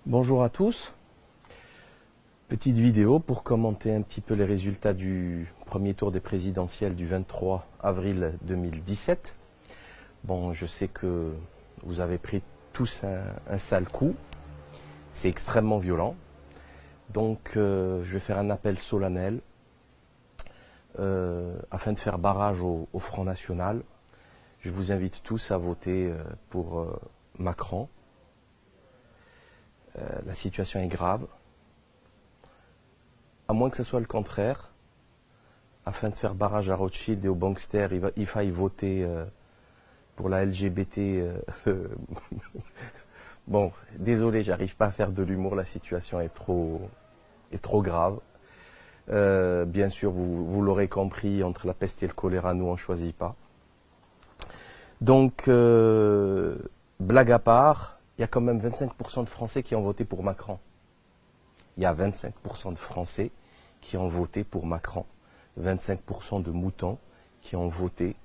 Bonjour à tous. Petite vidéo pour commenter un petit peu les résultats du premier tour des présidentielles du 23 avril 2017. Bon, je sais que vous avez pris tous un sale coup. C'est extrêmement violent. Donc, je vais faire un appel solennel afin de faire barrage au Front National. Je vous invite tous à voter pour Macron. La situation est grave. À moins que ce soit le contraire, afin de faire barrage à Rothschild et au bankster, il faille voter pour la LGBT. Bon, désolé, j'arrive pas à faire de l'humour, la situation est trop grave. Bien sûr, vous l'aurez compris, entre la peste et le choléra, nous on ne choisit pas. Donc, blague à part, il y a quand même 25% de Français qui ont voté pour Macron. Il y a 25% de Français qui ont voté pour Macron. 25% de moutons qui ont voté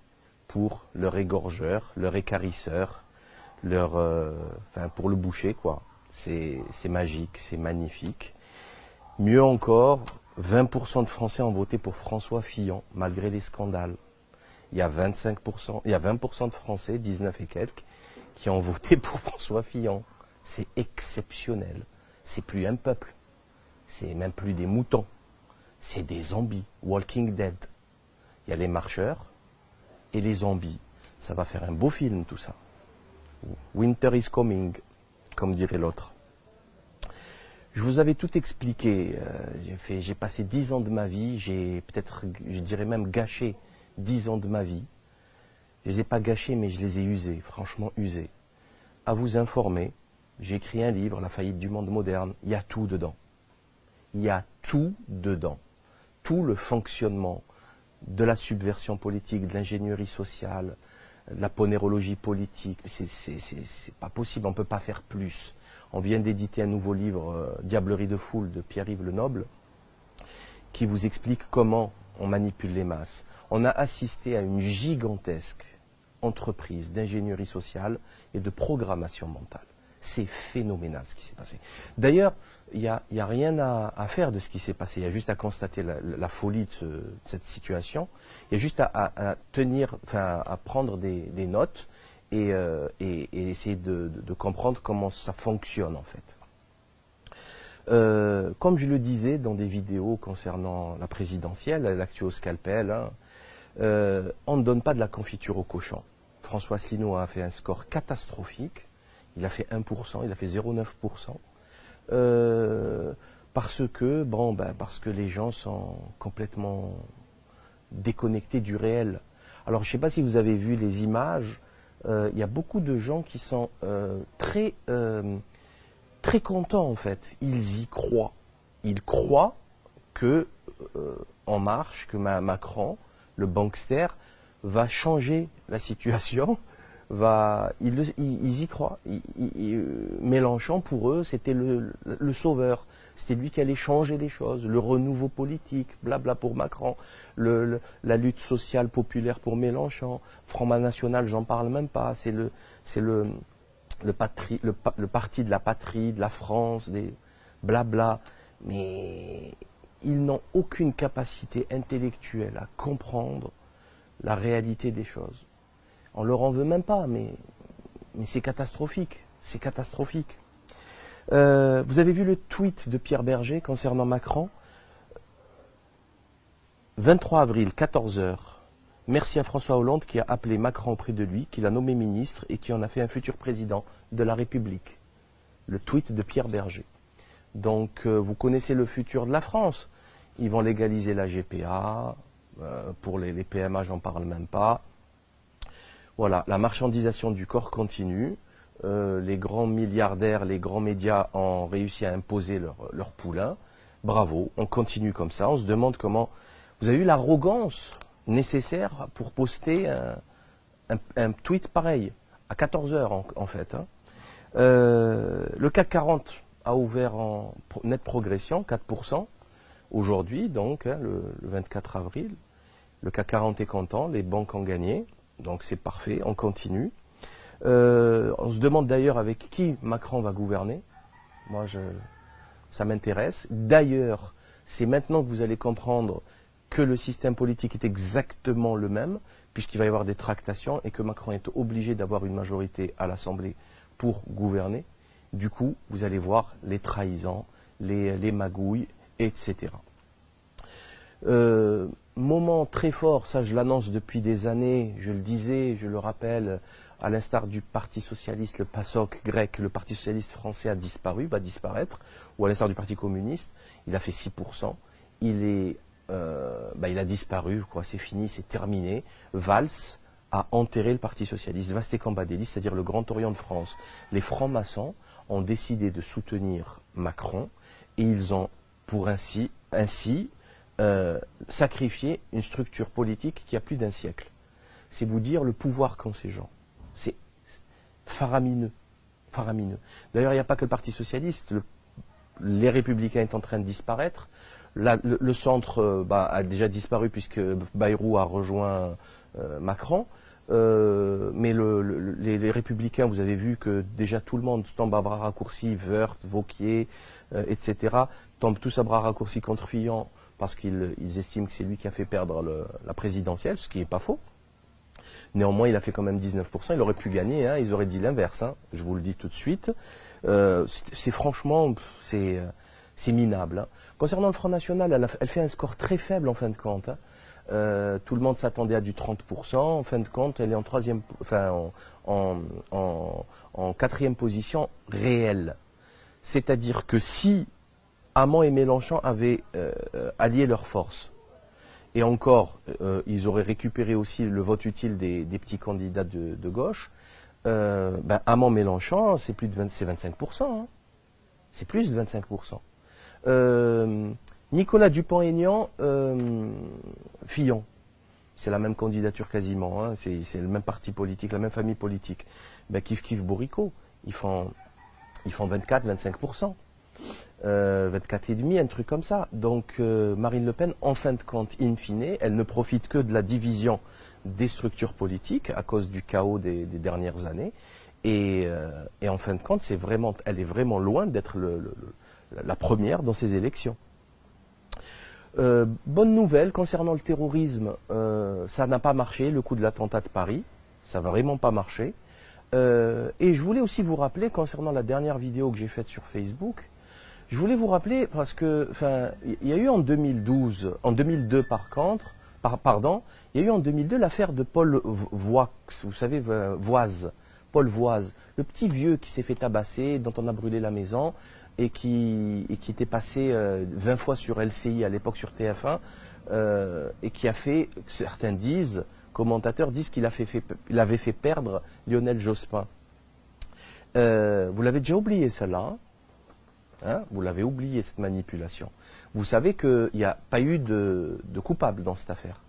pour leur égorgeur, leur écarisseur, pour le boucher, quoi. C'est magique, c'est magnifique. Mieux encore, 20% de Français ont voté pour François Fillon, malgré les scandales. Il y a 20% de Français, 19 et quelques, qui ont voté pour François Fillon. C'est exceptionnel. C'est plus un peuple. C'est même plus des moutons. C'est des zombies. Walking Dead. Il y a les marcheurs et les zombies. Ça va faire un beau film, tout ça. Winter is coming, comme dirait l'autre. Je vous avais tout expliqué. J'ai passé 10 ans de ma vie. J'ai peut-être, je dirais même, gâché 10 ans de ma vie. Je ne les ai pas gâchés, mais je les ai usés, franchement usés. À vous informer, j'ai écrit un livre, La faillite du monde moderne. Il y a tout dedans. Il y a tout dedans. Tout le fonctionnement de la subversion politique, de l'ingénierie sociale, de la ponérologie politique. C'est pas possible, on ne peut pas faire plus. On vient d'éditer un nouveau livre, Diablerie de foule, de Pierre-Yves Lenoble, qui vous explique comment on manipule les masses. On a assisté à une gigantesque entreprise d'ingénierie sociale et de programmation mentale. C'est phénoménal ce qui s'est passé. D'ailleurs, il n'y a rien à faire de ce qui s'est passé. Il y a juste à constater la folie de cette situation. Il y a juste à prendre des notes et essayer de comprendre comment ça fonctionne en fait. Comme je le disais dans des vidéos concernant la présidentielle, l'actu au scalpel, on ne donne pas de la confiture au cochon. François Asselineau a fait un score catastrophique. Il a fait 1%, il a fait 0,9%. Parce que les gens sont complètement déconnectés du réel. Alors, je ne sais pas si vous avez vu les images. Il y a beaucoup de gens qui sont très contents, en fait. Ils y croient. Ils croient que En Marche, que Macron, le bankster, va changer la situation. Ils y croient. Mélenchon, pour eux, c'était le sauveur. C'était lui qui allait changer les choses. Le renouveau politique, blabla pour Macron. La lutte sociale populaire pour Mélenchon. Front National, j'en parle même pas. C'est le parti de la patrie, de la France, des blabla. Mais ils n'ont aucune capacité intellectuelle à comprendre la réalité des choses. On leur en veut même pas, mais c'est catastrophique. C'est catastrophique. Vous avez vu le tweet de Pierre Berger concernant Macron? 23 avril, 14 h. Merci à François Hollande qui a appelé Macron auprès de lui, qui l'a nommé ministre et qui en a fait un futur président de la République. Le tweet de Pierre Berger. Donc, vous connaissez le futur de la France. Ils vont légaliser la GPA. Pour les PMA, j'en parle même pas. Voilà, la marchandisation du corps continue. Les grands milliardaires, les grands médias ont réussi à imposer leur poulain. Bravo, on continue comme ça. On se demande comment... Vous avez eu l'arrogance nécessaire pour poster un tweet pareil, à 14 h en fait. Le CAC 40 a ouvert en nette progression, 4%. Aujourd'hui, donc, le 24 avril, le CAC 40 est content, les banques ont gagné, donc c'est parfait, on continue. On se demande d'ailleurs avec qui Macron va gouverner. Moi, ça m'intéresse. D'ailleurs, c'est maintenant que vous allez comprendre que le système politique est exactement le même, puisqu'il va y avoir des tractations et que Macron est obligé d'avoir une majorité à l'Assemblée pour gouverner. Du coup, vous allez voir les trahisons, les magouilles, etc. Moment très fort, ça je l'annonce depuis des années, je le disais, je le rappelle, à l'instar du Parti Socialiste, le PASOK grec, le Parti Socialiste français a disparu, va disparaître, ou à l'instar du Parti Communiste, il a fait 6%, il a disparu, quoi, c'est fini, c'est terminé. Valls a enterré le Parti Socialiste, Vasté Cambadélis, c'est-à-dire le Grand Orient de France. Les francs-maçons ont décidé de soutenir Macron et ils ont, pour ainsi sacrifié une structure politique qui a plus d'un siècle. C'est vous dire le pouvoir qu'ont ces gens. C'est faramineux. Faramineux. D'ailleurs, il n'y a pas que le Parti Socialiste. Les Républicains sont en train de disparaître. Le centre a déjà disparu puisque Bayrou a rejoint Macron. Mais les Républicains, vous avez vu que déjà tout le monde tombe à bras raccourcis, Woerth, Wauquiez, etc., tombent tous à bras raccourcis contre Fillon parce qu'ils estiment que c'est lui qui a fait perdre la présidentielle, ce qui n'est pas faux. Néanmoins, il a fait quand même 19%, il aurait pu gagner, hein, ils auraient dit l'inverse, hein, je vous le dis tout de suite. C'est franchement, c'est minable. Hein. Concernant le Front National, elle fait un score très faible en fin de compte. Hein. Tout le monde s'attendait à du 30%. En fin de compte, elle est en quatrième position réelle. C'est-à-dire que si Hamon et Mélenchon avaient allié leurs forces, et encore, ils auraient récupéré aussi le vote utile des petits candidats de gauche, Hamon-Mélenchon, c'est 25%. Hein. C'est plus de 25%. Nicolas Dupont-Aignan, Fillon, c'est la même candidature quasiment, hein, c'est le même parti politique, la même famille politique. Kiff Bourrico, ils font 24-25%. 24,5%, un truc comme ça. Donc Marine Le Pen, en fin de compte, in fine, elle ne profite que de la division des structures politiques à cause du chaos des dernières années. Et en fin de compte, elle est vraiment loin d'être la première dans ces élections. Bonne nouvelle concernant le terrorisme, ça n'a pas marché, le coup de l'attentat de Paris, ça va vraiment pas marcher. Et je voulais aussi vous rappeler, concernant la dernière vidéo que j'ai faite sur Facebook, je voulais vous rappeler, parce que, il y a eu en 2002 par contre, il y a eu en 2002 l'affaire de Paul Voix, vous savez, Paul Voise, le petit vieux qui s'est fait tabasser, dont on a brûlé la maison, et qui était passé 20 fois sur LCI à l'époque sur TF1, et qui a fait, certains commentateurs disent qu'il avait fait perdre Lionel Jospin. Vous l'avez déjà oublié celle-là, hein, vous l'avez oublié cette manipulation. Vous savez qu'il n'y a pas eu de coupable dans cette affaire.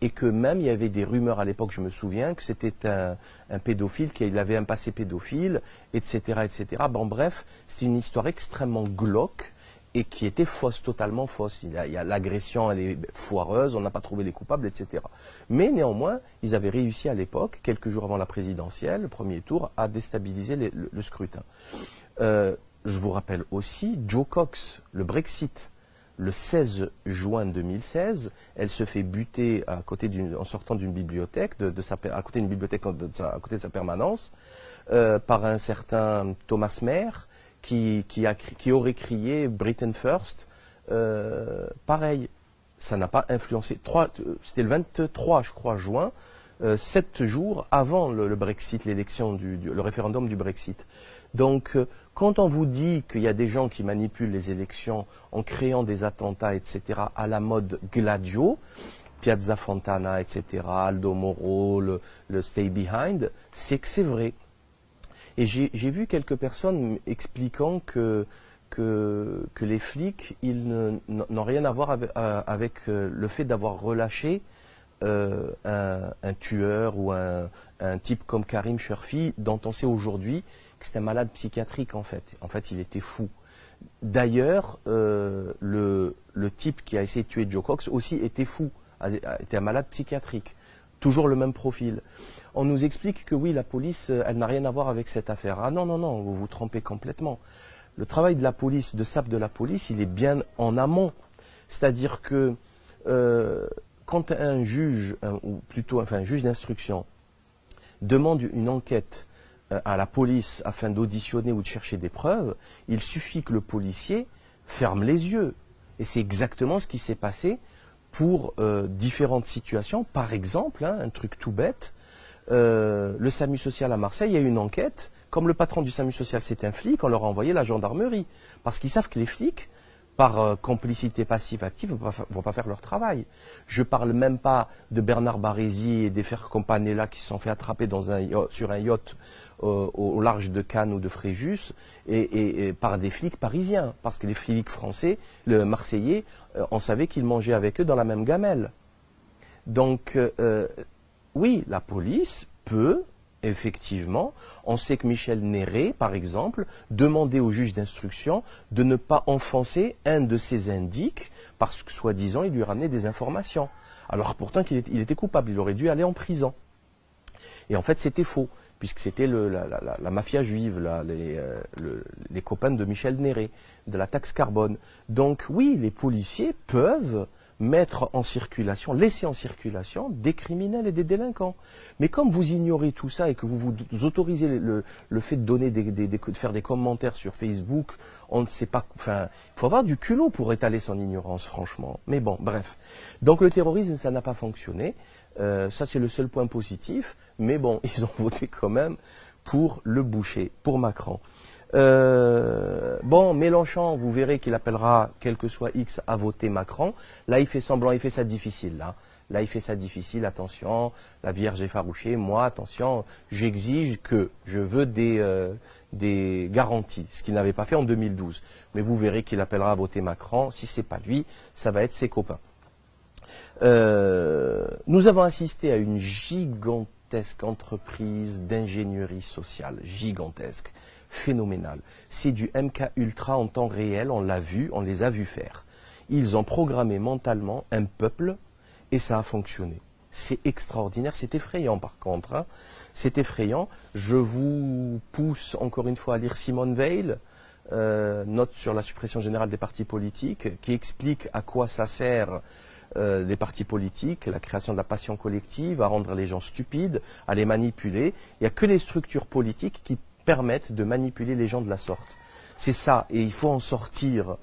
Et que même il y avait des rumeurs à l'époque, je me souviens, que c'était un pédophile, qu'il avait un passé pédophile, etc., etc. Bon bref, c'est une histoire extrêmement glauque et qui était fausse, totalement fausse. L'agression, elle est foireuse, on n'a pas trouvé les coupables, etc. Mais néanmoins, ils avaient réussi à l'époque, quelques jours avant la présidentielle, le premier tour, à déstabiliser le scrutin. Je vous rappelle aussi, Jo Cox, le Brexit. Le 16 juin 2016, elle se fait buter en sortant d'une bibliothèque, à côté d'une bibliothèque à côté de sa permanence, par un certain Thomas Mehr qui aurait crié Britain First. Pareil, ça n'a pas influencé. C'était le 23, je crois, juin, 7 jours avant le Brexit, l'élection, le référendum du Brexit. Donc, quand on vous dit qu'il y a des gens qui manipulent les élections en créant des attentats, etc., à la mode Gladio, Piazza Fontana, etc., Aldo Moro, le Stay Behind, c'est que c'est vrai. Et j'ai vu quelques personnes expliquant que les flics, ils n'ont rien à voir avec le fait d'avoir relâché un tueur ou un type comme Karim Cherfi, dont on sait aujourd'hui que c'est un malade psychiatrique en fait. En fait, il était fou. D'ailleurs, le type qui a essayé de tuer Jo Cox aussi était fou, était un malade psychiatrique. Toujours le même profil. On nous explique que oui, la police, elle n'a rien à voir avec cette affaire. Ah non, non, non, vous vous trompez complètement. le travail de la police, de SAP de la police, il est bien en amont. C'est-à-dire que quand un juge, ou plutôt enfin, un juge d'instruction, demande une enquête à la police afin d'auditionner ou de chercher des preuves, il suffit que le policier ferme les yeux. Et c'est exactement ce qui s'est passé pour différentes situations. Par exemple, un truc tout bête, le SAMU social à Marseille, il y a eu une enquête. Comme le patron du SAMU social, c'est un flic, on leur a envoyé la gendarmerie. Parce qu'ils savent que les flics, par complicité passive-active, ne vont pas faire leur travail. Je ne parle même pas de Bernard Barézy et des frères Campanella qui se sont fait attraper sur un yacht au large de Cannes ou de Fréjus et par des flics parisiens. Parce que les flics français, le Marseillais, on savait qu'ils mangeaient avec eux dans la même gamelle. Donc, oui, la police peut, effectivement, on sait que Michel Néré, par exemple, demandait au juge d'instruction de ne pas enfoncer un de ses indices parce que, soi-disant, il lui ramenait des informations. Alors pourtant qu'il était coupable, il aurait dû aller en prison. Et en fait, c'était faux, puisque c'était la mafia juive, les copains de Michel Néré, de la taxe carbone. Donc oui, les policiers peuvent mettre en circulation, laisser en circulation des criminels et des délinquants. Mais comme vous ignorez tout ça et que vous autorisez le fait de donner de faire des commentaires sur Facebook, on ne sait pas. Enfin, il faut avoir du culot pour étaler son ignorance, franchement. Mais bon, bref. Donc le terrorisme, ça n'a pas fonctionné. Ça, c'est le seul point positif. Mais bon, ils ont voté quand même pour le boucher, pour Macron. Bon, Mélenchon, vous verrez qu'il appellera, quel que soit X, à voter Macron. Là, il fait semblant, il fait ça difficile. Là, il fait ça difficile. Attention, la Vierge effarouchée. Moi, attention, j'exige que je veux des garanties, ce qu'il n'avait pas fait en 2012. Mais vous verrez qu'il appellera à voter Macron. Si c'est pas lui, ça va être ses copains. Nous avons assisté à une gigantesque entreprise d'ingénierie sociale, gigantesque, phénoménale. C'est du MK Ultra en temps réel, on l'a vu, on les a vus faire. Ils ont programmé mentalement un peuple et ça a fonctionné. C'est extraordinaire, c'est effrayant par contre. Hein. C'est effrayant. Je vous pousse encore une fois à lire Simone Veil, note sur la suppression générale des partis politiques, qui explique à quoi ça sert des partis politiques, la création de la passion collective, à rendre les gens stupides, à les manipuler. Il n'y a que les structures politiques qui permettent de manipuler les gens de la sorte. C'est ça, et il faut en sortir.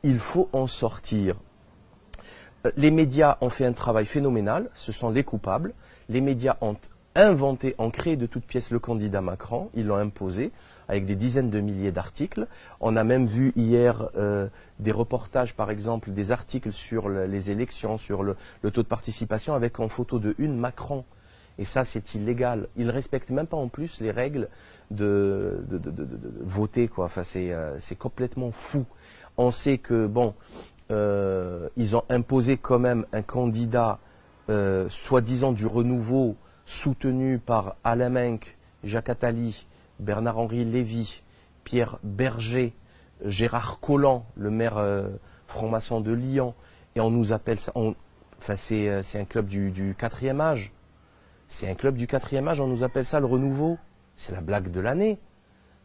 Il faut en sortir. Les médias ont fait un travail phénoménal, ce sont les coupables. Les médias ont inventé, ont créé de toutes pièces le candidat Macron, ils l'ont imposé avec des dizaines de milliers d'articles. On a même vu hier des reportages, par exemple, des articles sur les élections, sur le taux de participation avec en photo de une Macron. Et ça, c'est illégal. Ils ne respectent même pas en plus les règles de voter, quoi. Enfin, c'est complètement fou. On sait que, bon, ils ont imposé quand même un candidat, soi-disant du renouveau, soutenu par Alain Menck, Jacques Attali, Bernard-Henri Lévy, Pierre Berger, Gérard Collomb, le maire franc-maçon de Lyon. Et on nous appelle ça... Enfin, c'est un club du 4e âge. C'est un club du 4e âge, on nous appelle ça le renouveau. C'est la blague de l'année.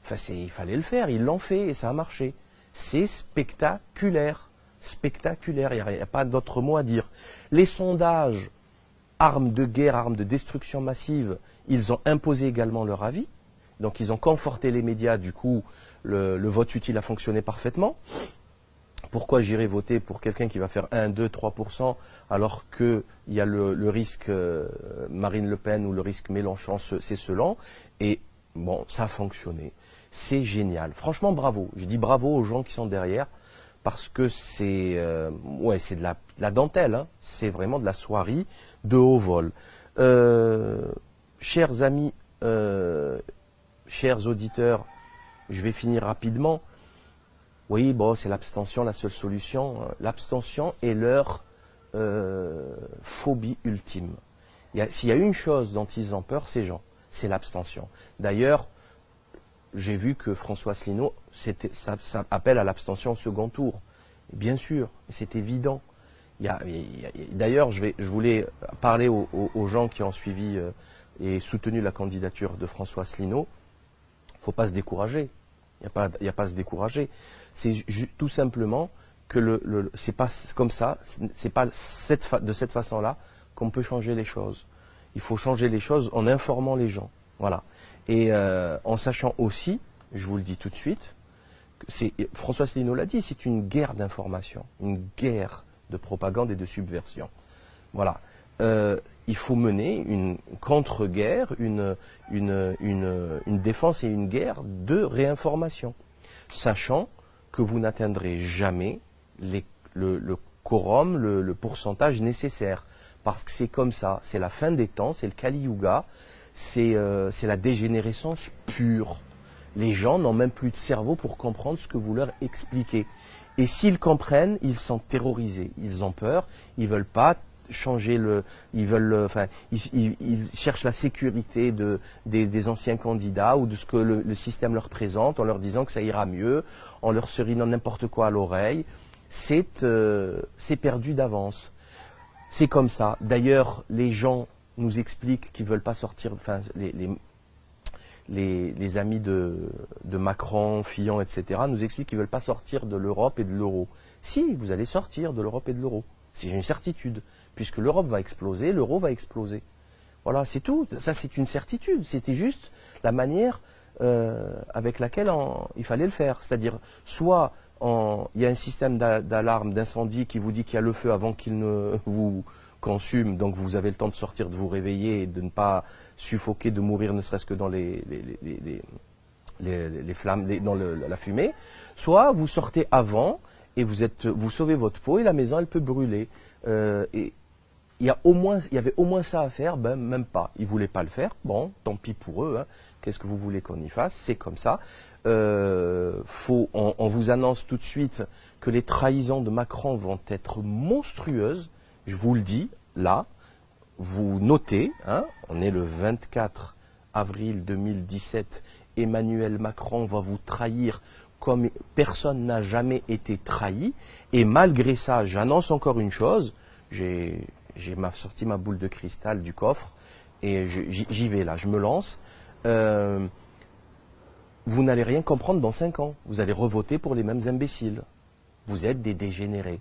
Enfin, il fallait le faire, ils l'ont fait et ça a marché. C'est spectaculaire. Spectaculaire, il n'y a pas d'autre mot à dire. Les sondages, armes de guerre, armes de destruction massive, ils ont imposé également leur avis. Donc ils ont conforté les médias, du coup, le vote utile a fonctionné parfaitement. Pourquoi j'irai voter pour quelqu'un qui va faire 1, 2, 3% alors qu'il y a le risque Marine Le Pen ou le risque Mélenchon, c'est selon. Et bon, ça a fonctionné. C'est génial. Franchement, bravo. Je dis bravo aux gens qui sont derrière parce que c'est c'est de la dentelle. Hein. C'est vraiment de la soierie de haut vol. Chers amis, chers auditeurs, je vais finir rapidement. Oui, bon, c'est l'abstention, la seule solution. L'abstention est leur phobie ultime. S'il y a une chose dont ils ont peur, ces gens, c'est l'abstention. D'ailleurs, j'ai vu que François Asselineau, ça appelle à l'abstention au second tour. Et bien sûr, c'est évident. D'ailleurs, je voulais parler aux gens qui ont suivi et soutenu la candidature de François Asselineau. Il ne faut pas se décourager. Il n'y a pas à se décourager. C'est tout simplement que c'est pas comme ça, c'est pas de cette façon-là qu'on peut changer les choses. Il faut changer les choses en informant les gens. Voilà. Et en sachant aussi, je vous le dis tout de suite, François Asselineau l'a dit, c'est une guerre d'information, une guerre de propagande et de subversion. Voilà. Il faut mener une contre-guerre, une défense et une guerre de réinformation, sachant que vous n'atteindrez jamais le quorum, le pourcentage nécessaire. Parce que c'est comme ça, c'est la fin des temps, c'est le Kali Yuga, c'est la dégénérescence pure. Les gens n'ont même plus de cerveau pour comprendre ce que vous leur expliquez. Et s'ils comprennent, ils sont terrorisés, ils ont peur, ils veulent pas changer ils cherchent la sécurité des anciens candidats ou de ce que le système leur présente en leur disant que ça ira mieux, en leur serinant n'importe quoi à l'oreille. C'est perdu d'avance. C'est comme ça. D'ailleurs, les gens nous expliquent qu'ils ne veulent pas sortir, enfin, les amis de Macron, Fillon, etc., nous expliquent qu'ils ne veulent pas sortir de l'Europe et de l'euro. Si, vous allez sortir de l'Europe et de l'euro. C'est une certitude. Puisque l'Europe va exploser, l'euro va exploser. Voilà, c'est tout. Ça, c'est une certitude. C'était juste la manière avec laquelle il fallait le faire. C'est-à-dire, soit il y a un système d'alarme, d'incendie qui vous dit qu'il y a le feu avant qu'il ne vous consume, donc vous avez le temps de sortir, de vous réveiller et de ne pas suffoquer, de mourir ne serait-ce que dans les flammes, dans la fumée. Soit vous sortez avant et vous sauvez votre peau et la maison, elle peut brûler. Et il y avait au moins ça à faire, ben même pas. Ils ne voulaient pas le faire. Bon, tant pis pour eux. Hein. Qu'est-ce que vous voulez qu'on y fasse? C'est comme ça. On vous annonce tout de suite que les trahisons de Macron vont être monstrueuses. Je vous le dis, là, vous notez, hein, on est le 24 avril 2017, Emmanuel Macron va vous trahir comme personne n'a jamais été trahi. Et malgré ça, j'annonce encore une chose, j'ai sorti ma boule de cristal du coffre et j'y vais là, je me lance. Vous n'allez rien comprendre dans 5 ans. Vous allez revoter pour les mêmes imbéciles. Vous êtes des dégénérés.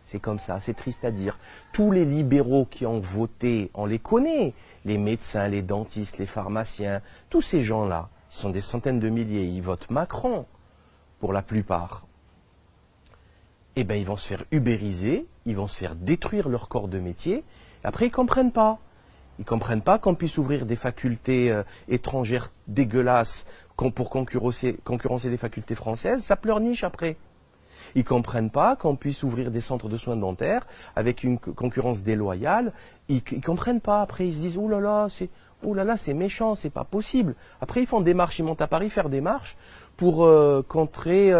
C'est comme ça, c'est triste à dire. Tous les libéraux qui ont voté, on les connaît. Les médecins, les dentistes, les pharmaciens, tous ces gens-là, ils sont des centaines de milliers. Ils votent Macron, pour la plupart. Eh bien, ils vont se faire ubériser, ils vont se faire détruire leur corps de métier. Après, ils ne comprennent pas. Ils ne comprennent pas qu'on puisse ouvrir des facultés étrangères dégueulasses pour concurrencer les facultés françaises. Ça pleurniche après. Ils ne comprennent pas qu'on puisse ouvrir des centres de soins dentaires avec une concurrence déloyale. Ils ne comprennent pas. Après, ils se disent « Ouh là là, c'est méchant, c'est pas possible ». Après, ils font des marches, ils montent à Paris faire des marches pour contrer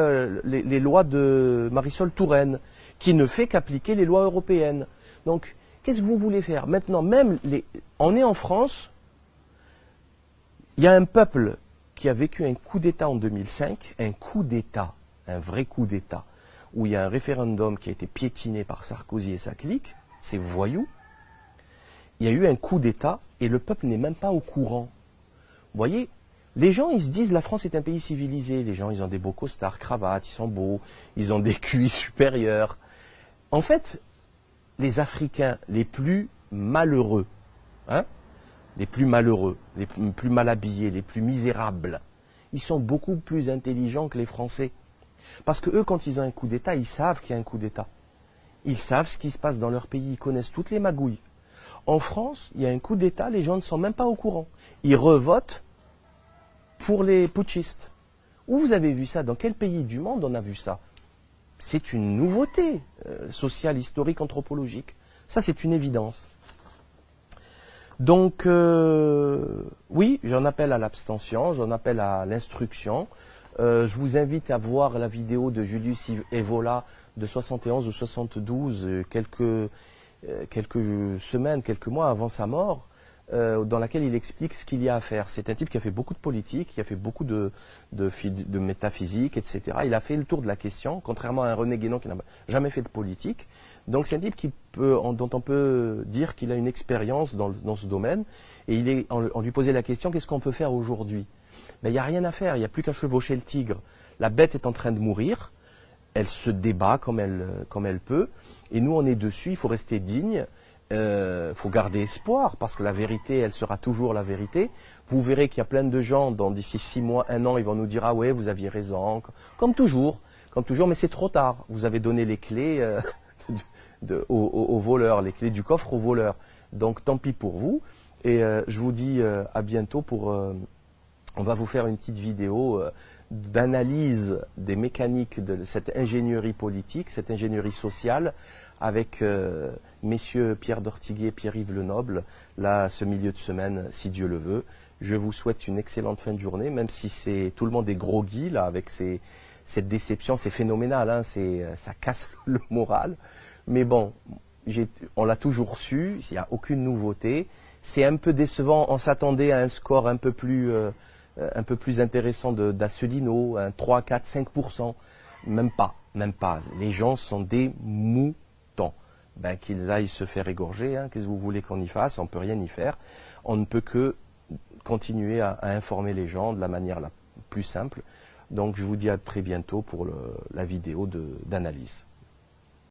les lois de Marisol Touraine, qui ne fait qu'appliquer les lois européennes. Donc, qu'est-ce que vous voulez faire? Maintenant, on est en France, il y a un peuple qui a vécu un coup d'État en 2005, un coup d'État, un vrai coup d'État, où il y a un référendum qui a été piétiné par Sarkozy et sa clique, ces voyous. Il y a eu un coup d'État et le peuple n'est même pas au courant. Vous voyez, les gens, ils se disent la France est un pays civilisé. Les gens, ils ont des beaux costards, cravates, ils sont beaux, ils ont des QI supérieurs. En fait, les Africains les plus malheureux, hein, les plus malheureux, les plus mal habillés, les plus misérables, ils sont beaucoup plus intelligents que les Français. Parce que eux, quand ils ont un coup d'État, ils savent qu'il y a un coup d'État. Ils savent ce qui se passe dans leur pays, ils connaissent toutes les magouilles. En France, il y a un coup d'État, les gens ne sont même pas au courant. Ils revotent pour les putschistes. Où vous avez vu ça? Dans quel pays du monde on a vu ça? C'est une nouveauté sociale, historique, anthropologique. Ça, c'est une évidence. Donc, oui, j'en appelle à l'abstention, j'en appelle à l'instruction. Je vous invite à voir la vidéo de Julius Evola de 71 ou 72, quelques semaines, quelques mois avant sa mort, dans laquelle il explique ce qu'il y a à faire. C'est un type qui a fait beaucoup de politique, qui a fait beaucoup de métaphysique, etc. Il a fait le tour de la question, contrairement à un René Guénon qui n'a jamais fait de politique. Donc c'est un type dont on peut dire qu'il a une expérience dans ce domaine. Et on lui posait la question, qu'est-ce qu'on peut faire aujourd'hui? il n'y a rien à faire, il n'y a plus qu'à chevaucher le tigre. La bête est en train de mourir, elle se débat comme elle peut, et nous on est dessus, il faut rester digne, faut garder espoir, parce que la vérité, elle sera toujours la vérité. Vous verrez qu'il y a plein de gens, d'ici 6 mois, 1 an, ils vont nous dire « Ah ouais, vous aviez raison », comme toujours, mais c'est trop tard. Vous avez donné les clés aux voleurs, les clés du coffre aux voleurs. Donc tant pis pour vous, et je vous dis à bientôt on va vous faire une petite vidéo d'analyse des mécaniques de cette ingénierie politique, cette ingénierie sociale, avec messieurs Pierre Dortiguier et Pierre-Yves Lenoble, là, ce milieu de semaine, si Dieu le veut. Je vous souhaite une excellente fin de journée, même si tout le monde est groggy, là, avec cette déception, c'est phénoménal, hein, ça casse le moral. Mais bon, on l'a toujours su, il n'y a aucune nouveauté. C'est un peu décevant, on s'attendait à un score un peu plus intéressant d'Asselineau, un 3, 4, 5%. Même pas. Les gens sont des moutons. Qu'ils aillent se faire égorger, hein. Qu'est-ce que vous voulez qu'on y fasse? On ne peut rien y faire. On ne peut que continuer à informer les gens de la manière la plus simple. Donc je vous dis à très bientôt pour la vidéo d'analyse.